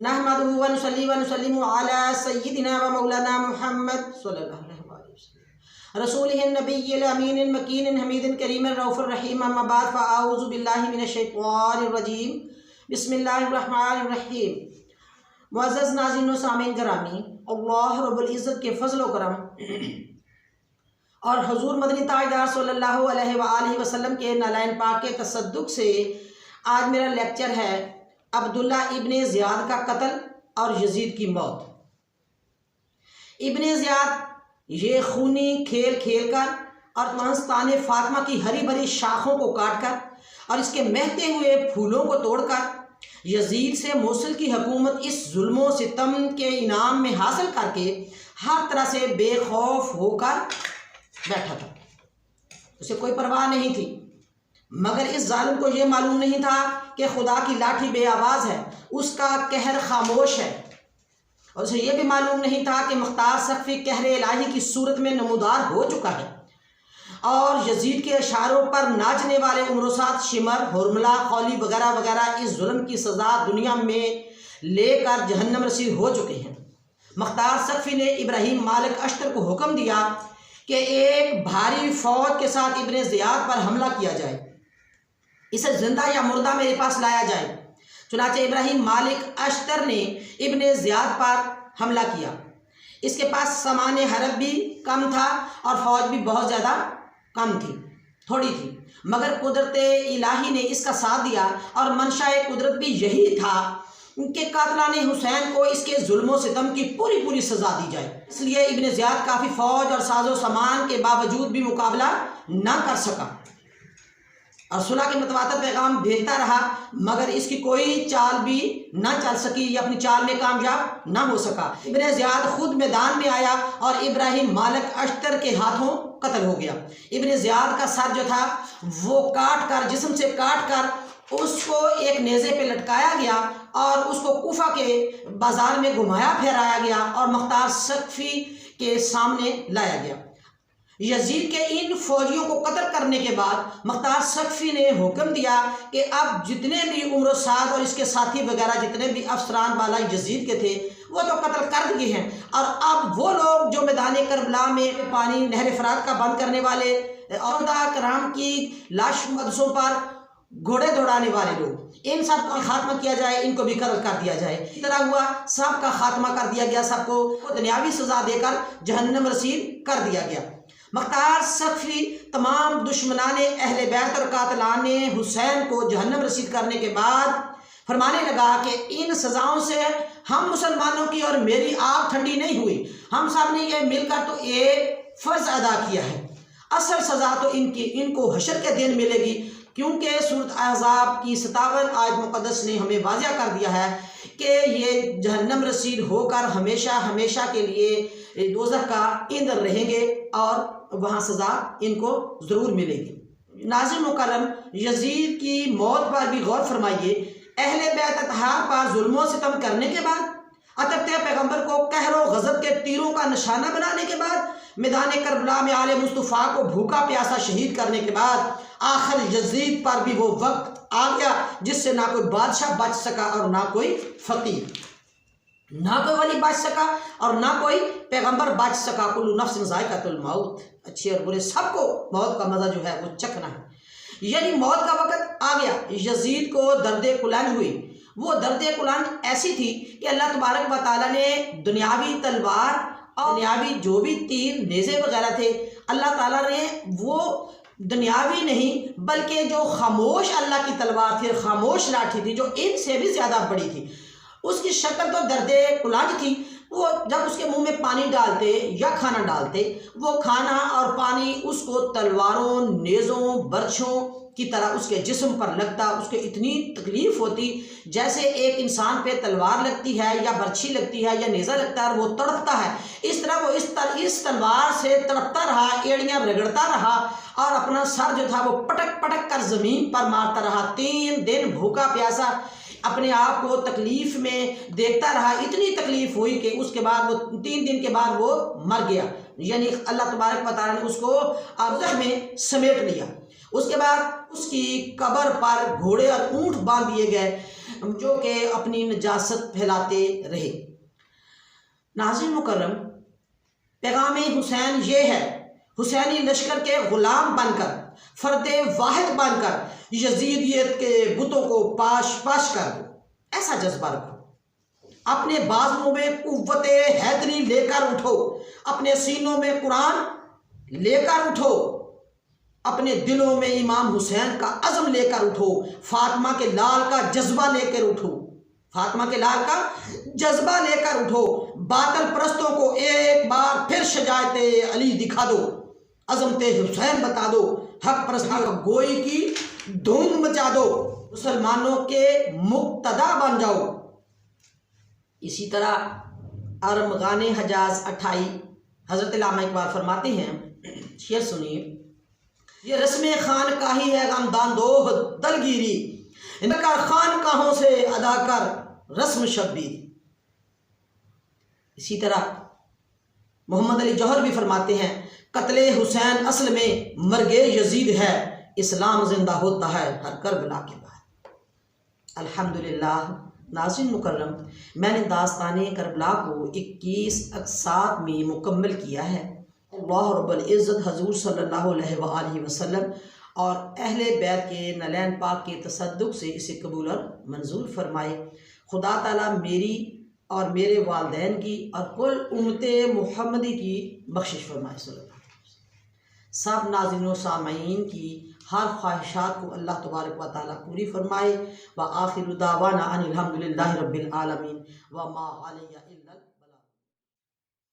نحمدہ و نصلی و نسلم علی سیدنا و مولانا محمد صلی اللہ علیہ وسلم رسولہ النبی الامین المکین حمید کریم الرؤوف الرحیم اما بعد فاعوذ باللہ من الشیطان الرجیم بسم اللہ الرحمن الرحیم۔ معزز ناظرین و سامعین گرامی، اللہ رب العزت کے فضل و کرم اور حضور مدنی تاجدار صلی اللہ علیہ وآلہ وسلم کے نالین پاک کے تصدق سے آج میرا لیکچر ہے عبداللہ ابن زیاد کا قتل اور یزید کی موت۔ ابن زیاد یہ خونی کھیل کھیل کر اور تانستان فاطمہ کی ہری بھری شاخوں کو کاٹ کر اور اس کے مہکتے ہوئے پھولوں کو توڑ کر یزید سے موصل کی حکومت اس ظلم و ستم کے انعام میں حاصل کر کے ہر طرح سے بے خوف ہو کر بیٹھا تھا۔ اسے کوئی پرواہ نہیں تھی، مگر اس ظالم کو یہ معلوم نہیں تھا کہ خدا کی لاٹھی بے آواز ہے، اس کا قہر خاموش ہے، اور اسے یہ بھی معلوم نہیں تھا کہ مختار سقفی قہر الہی کی صورت میں نمودار ہو چکا ہے، اور یزید کے اشاروں پر ناچنے والے عمروسات شمر، حرملہ، خولی وغیرہ وغیرہ اس ظلم کی سزا دنیا میں لے کر جہنم رسید ہو چکے ہیں۔ مختار سقفی نے ابراہیم مالک اشتر کو حکم دیا کہ ایک بھاری فوج کے ساتھ ابن زیاد پر حملہ کیا جائے، اسے زندہ یا مردہ میرے پاس لایا جائے۔ چنانچہ ابراہیم مالک اشتر نے ابن زیاد پر حملہ کیا۔ اس کے پاس سامان حرب بھی کم تھا اور فوج بھی بہت زیادہ کم تھی، تھوڑی تھی، مگر قدرت الہی نے اس کا ساتھ دیا، اور منشاء قدرت بھی یہی تھا کہ قاتلان حسین کو اس کے ظلم و ستم کی پوری سزا دی جائے۔ اس لیے ابن زیاد کافی فوج اور ساز و سامان کے باوجود بھی مقابلہ نہ کر سکا اور صلح کے متواتر پیغام بھیجتا رہا، مگر اس کی کوئی چال بھی نہ چل سکی یا اپنی چال میں کامیاب نہ ہو سکا۔ ابن زیاد خود میدان میں آیا اور ابراہیم مالک اشتر کے ہاتھوں قتل ہو گیا۔ ابن زیاد کا سر جو تھا وہ کاٹ کر، جسم سے کاٹ کر اس کو ایک نیزے پہ لٹکایا گیا اور اس کو کوفہ کے بازار میں گھمایا پھیرایا گیا اور مختار سقفی کے سامنے لایا گیا۔ یزید کے ان فوجیوں کو قتل کرنے کے بعد مختار سقفی نے حکم دیا کہ اب جتنے بھی عمروسات اور اس کے ساتھی وغیرہ جتنے بھی افسران بالا یزید کے تھے وہ تو قتل کر دیے ہیں، اور اب وہ لوگ جو میدان کربلا میں پانی نہر فرات کا بند کرنے والے، شہداء کرام کی لاش مقدسوں پر گھوڑے دوڑانے والے لوگ، ان سب کا خاتمہ کیا جائے، ان کو بھی قتل کر دیا جائے۔ اس طرح ہوا، سب کا خاتمہ کر دیا گیا، سب کو دنیاوی سزا دے کر جہنم رسید کر دیا گیا۔ مختار سقفی تمام دشمنان اہل بیت اور قاتلان حسین کو جہنم رسید کرنے کے بعد فرمانے لگا کہ ان سزاؤں سے ہم مسلمانوں کی اور میری آگ ٹھنڈی نہیں ہوئی، ہم سب نے یہ مل کر تو ایک فرض ادا کیا ہے، اصل سزا تو ان کو حشر کے دن ملے گی، کیونکہ سورۃ احزاب کی 57 آیت مقدس نے ہمیں واضح کر دیا ہے کہ یہ جہنم رسید ہو کر ہمیشہ ہمیشہ کے لیے دوزخ کا ایندھن رہیں گے اور وہاں سزا ان کو ضرور ملے گی۔ ناظرین مکرم، یزید کی موت پر بھی غور فرمائیے۔ اہل بیت اطہار پر ظلم و ستم کرنے کے بعد، اترتے پیغمبر کو قہر و غضب کے تیروں کا نشانہ بنانے کے بعد، میدان کربلا میں آل مصطفیٰ کو بھوکا پیاسا شہید کرنے کے بعد، آخر یزید پر بھی وہ وقت آ گیا جس سے نہ کوئی بادشاہ بچ سکا اور نہ کوئی فقیر، نہ کوئی ولی بچ سکا اور نہ کوئی پیغمبر بچ سکا۔ کل نفس ذائقۃ الموت، اچھے اور برے سب کو موت کا مزہ جو ہے وہ چکھنا ہے، یعنی موت کا وقت آ گیا۔ یزید کو درد کلن ہوئی، وہ درد کلن ایسی تھی کہ اللہ تبارک و تعالیٰ نے دنیاوی تلوار اور دنیاوی جو بھی تیر نیزے وغیرہ تھے، اللہ تعالیٰ نے وہ دنیاوی نہیں بلکہ جو خاموش اللہ کی تلوار تھی، خاموش لاٹھی تھی جو ان سے بھی زیادہ بڑی تھی، اس کی شکل تو درد کلنج تھی۔ وہ جب اس کے منہ میں پانی ڈالتے یا کھانا ڈالتے، وہ کھانا اور پانی اس کو تلواروں، نیزوں، برچھوں کی طرح اس کے جسم پر لگتا، اس کو اتنی تکلیف ہوتی جیسے ایک انسان پہ تلوار لگتی ہے یا برچھی لگتی ہے یا نیزہ لگتا ہے اور وہ تڑپتا ہے، اس طرح وہ اس تلوار سے تڑپتا رہا، ایڑیاں رگڑتا رہا اور اپنا سر جو تھا وہ پٹک پٹک کر زمین پر مارتا رہا۔ 3 دن بھوکا پیاسا اپنے آپ کو تکلیف میں دیکھتا رہا، اتنی تکلیف ہوئی کہ اس کے بعد وہ 3 دن کے بعد وہ مر گیا، یعنی اللہ تبارک و تعالیٰ نے اس کو آبدہ میں سمیٹ لیا۔ اس کے بعد اس کی قبر پر گھوڑے اور اونٹ باندھ دیے گئے، جو کہ اپنی نجاست پھیلاتے رہے۔ ناظرین مکرم، پیغام حسین یہ ہے، حسینی لشکر کے غلام بن کر، فرد واحد بن کر یزیدیت کے بتوں کو پاش پاش کر دو، ایسا جذبہ رکھو۔ اپنے بازوؤں میں قوت حیدری لے کر اٹھو، اپنے سینوں میں قرآن لے کر اٹھو، اپنے دلوں میں امام حسین کا عزم لے کر اٹھو، فاطمہ کے لال کا جذبہ لے کر اٹھو، فاطمہ کے لال کا جذبہ لے کر اٹھو۔ باطل پرستوں کو ایک بار پھر شجاعت علی دکھا دو، عظمت حسین بتا دو، حق پرستی گوئی کی دھوم مچا دو، مسلمانوں کے مقتدا بن جاؤ۔ اسی طرح ارمغان حجاز 28 حضرت علامہ اقبال فرماتے ہیں، شعر سنیے، یہ رسم خانقاہی ہے غمدان دوہ دلگیری، نکر خانقاہوں سے ادا کر رسم شبیری۔ اسی طرح محمد علی جوہر بھی فرماتے ہیں، قتل حسین اصل میں مرگ یزید ہے، اسلام زندہ ہوتا ہے ہر کربلا کے بعد۔ الحمدللہ ناظرین مکرم، میں نے داستان کربلا کو 21 اقساط میں مکمل کیا ہے۔ اللہ رب العزت حضور صلی اللہ علیہ وآلہ وسلم اور اہل بیت کے نلین پاک کے تصدق سے اسے قبول اور منظور فرمائے۔ خدا تعالیٰ میری اور میرے والدین کی اور کل امت محمدی کی بخشش فرمائے صلی اللہ علیہ وسلم۔ سب ناظرین و سامعین کی ہر خواہشات کو اللہ تبارک و تعالیٰ پوری فرمائے۔ وآخر دعوانا ان الحمدللہ رب العالمین وما علیہ